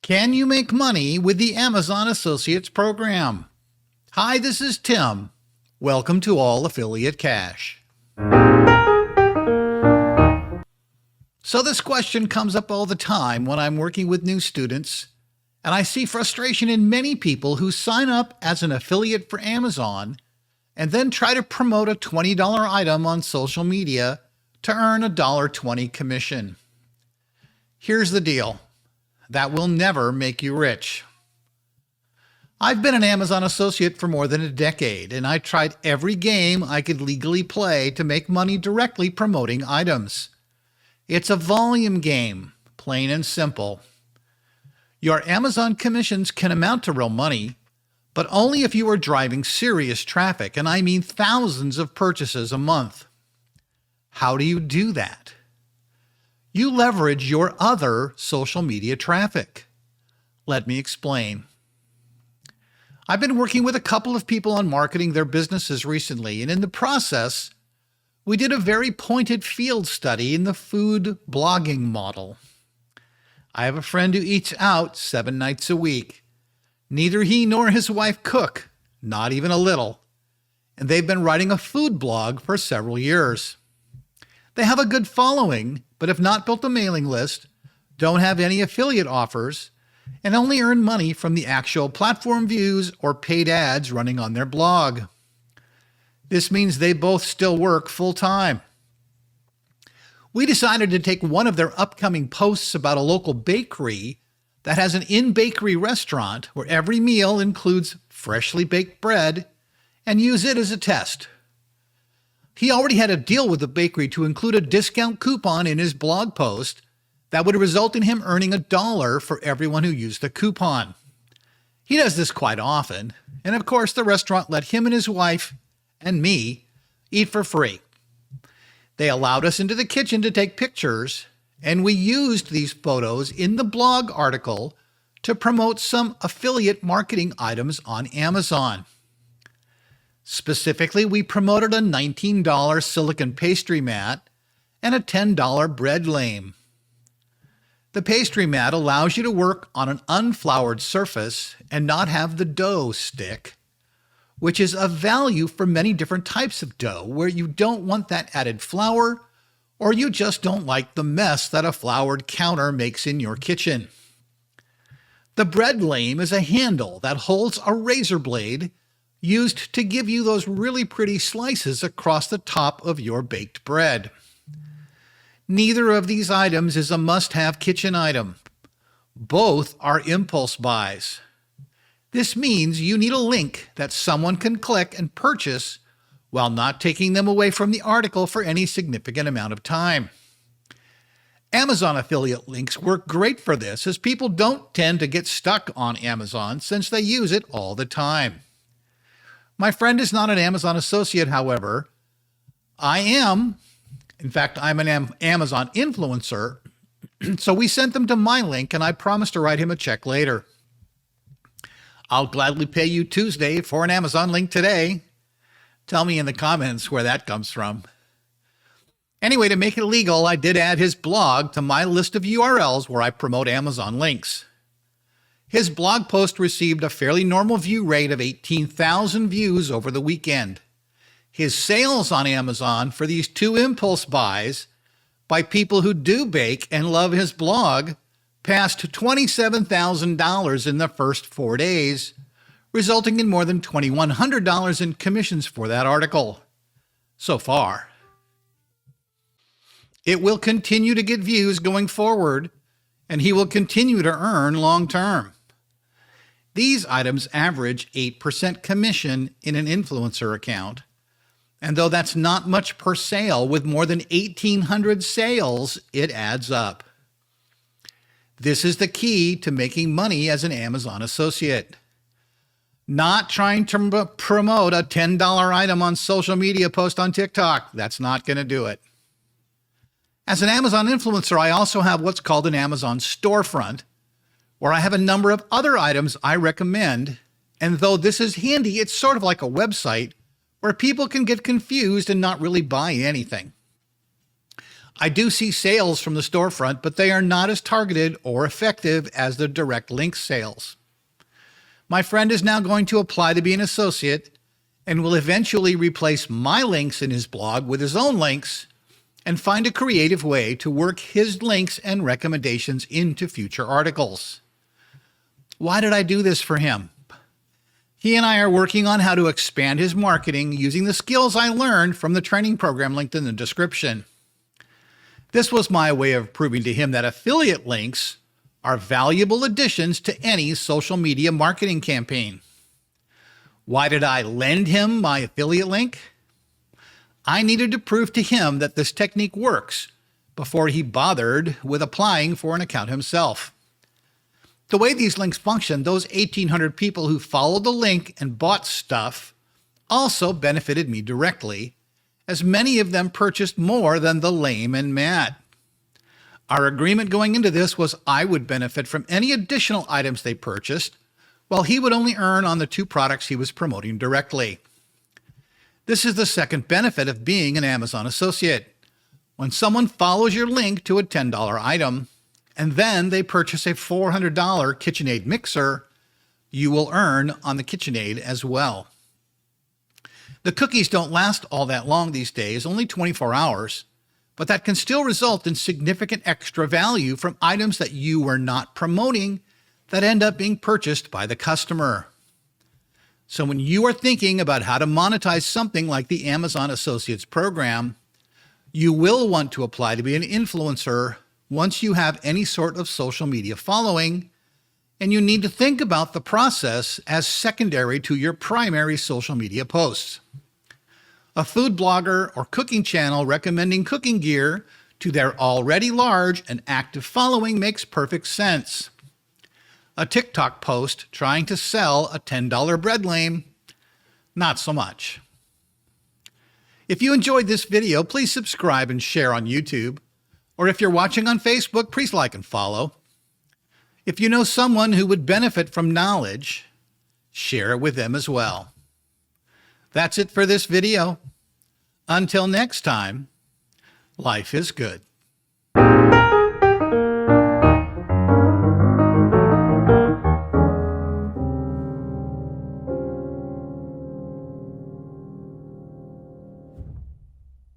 Can you make money with the Amazon Associates program? Hi, this is Tim. Welcome to All Affiliate Cash. So this question comes up all the time when I'm working with new students, and I see frustration in many people who sign up as an affiliate for Amazon and then try to promote a $20 item on social media to earn a $1.20 commission. Here's the deal. That will never make you rich. I've been an Amazon associate for more than a decade, and I tried every game I could legally play to make money directly promoting items. It's a volume game, plain and simple. Your Amazon commissions can amount to real money, but only if you are driving serious traffic, and I mean thousands of purchases a month. How do you do that? You leverage your other social media traffic. Let me explain. I've been working with a couple of people on marketing their businesses recently, and in the process, we did a very pointed field study in the food blogging model. I have a friend who eats out 7 nights a week. Neither he nor his wife cook, not even a little, and they've been writing a food blog for several years. They have a good following, but have not built a mailing list, don't have any affiliate offers, and only earn money from the actual platform views or paid ads running on their blog. This means they both still work full-time. We decided to take one of their upcoming posts about a local bakery that has an in-bakery restaurant where every meal includes freshly baked bread and use it as a test. He already had a deal with the bakery to include a discount coupon in his blog post that would result in him earning $1 for everyone who used the coupon. He does this quite often, and of course the restaurant let him and his wife and me eat for free. They allowed us into the kitchen to take pictures, and we used these photos in the blog article to promote some affiliate marketing items on Amazon. Specifically, we promoted a $19 silicone pastry mat and a $10 bread lame. The pastry mat allows you to work on an unfloured surface and not have the dough stick, which is of value for many different types of dough where you don't want that added flour or you just don't like the mess that a floured counter makes in your kitchen. The bread lame is a handle that holds a razor blade used to give you those really pretty slices across the top of your baked bread. Neither of these items is a must-have kitchen item. Both are impulse buys. This means you need a link that someone can click and purchase while not taking them away from the article for any significant amount of time. Amazon affiliate links work great for this, as people don't tend to get stuck on Amazon since they use it all the time. My friend is not an Amazon associate, however. I am. In fact, I'm an Amazon influencer, so we sent them to my link, and I promised to write him a check later. I'll gladly pay you Tuesday for an Amazon link today. Tell me in the comments where that comes from. Anyway, to make it legal, I did add his blog to my list of URLs where I promote Amazon links. His blog post received a fairly normal view rate of 18,000 views over the weekend. His sales on Amazon for these 2 impulse buys by people who do bake and love his blog passed $27,000 in the first 4 days, resulting in more than $2,100 in commissions for that article. So far. It will continue to get views going forward, and he will continue to earn long term. These items average 8% commission in an influencer account, and though that's not much per sale, with more than 1,800 sales, it adds up. This is the key to making money as an Amazon associate. Not trying to promote a $10 item on social media post on TikTok. That's not going to do it. As an Amazon influencer, I also have what's called an Amazon storefront, where I have a number of other items I recommend, and though this is handy, it's sort of like a website where people can get confused and not really buy anything. I do see sales from the storefront, but they are not as targeted or effective as the direct link sales. My friend is now going to apply to be an associate and will eventually replace my links in his blog with his own links and find a creative way to work his links and recommendations into future articles. Why did I do this for him? He and I are working on how to expand his marketing using the skills I learned from the training program linked in the description. This was my way of proving to him that affiliate links are valuable additions to any social media marketing campaign. Why did I lend him my affiliate link? I needed to prove to him that this technique works before he bothered with applying for an account himself. The way these links function, those 1,800 people who followed the link and bought stuff also benefited me directly, as many of them purchased more than the lame and Matt. Our agreement going into this was I would benefit from any additional items they purchased, while he would only earn on the 2 products he was promoting directly. This is the second benefit of being an Amazon associate. When someone follows your link to a $10 item, and then they purchase a $400 KitchenAid mixer, you will earn on the KitchenAid as well. The cookies don't last all that long these days, only 24 hours, but that can still result in significant extra value from items that you were not promoting that end up being purchased by the customer. So when you are thinking about how to monetize something like the Amazon Associates program, you will want to apply to be an influencer once you have any sort of social media following, and you need to think about the process as secondary to your primary social media posts. A food blogger or cooking channel recommending cooking gear to their already large and active following makes perfect sense. A TikTok post trying to sell a $10 bread lame, not so much. If you enjoyed this video, please subscribe and share on YouTube. Or if you're watching on Facebook, please like and follow. If you know someone who would benefit from knowledge, share it with them as well. That's it for this video. Until next time, life is good.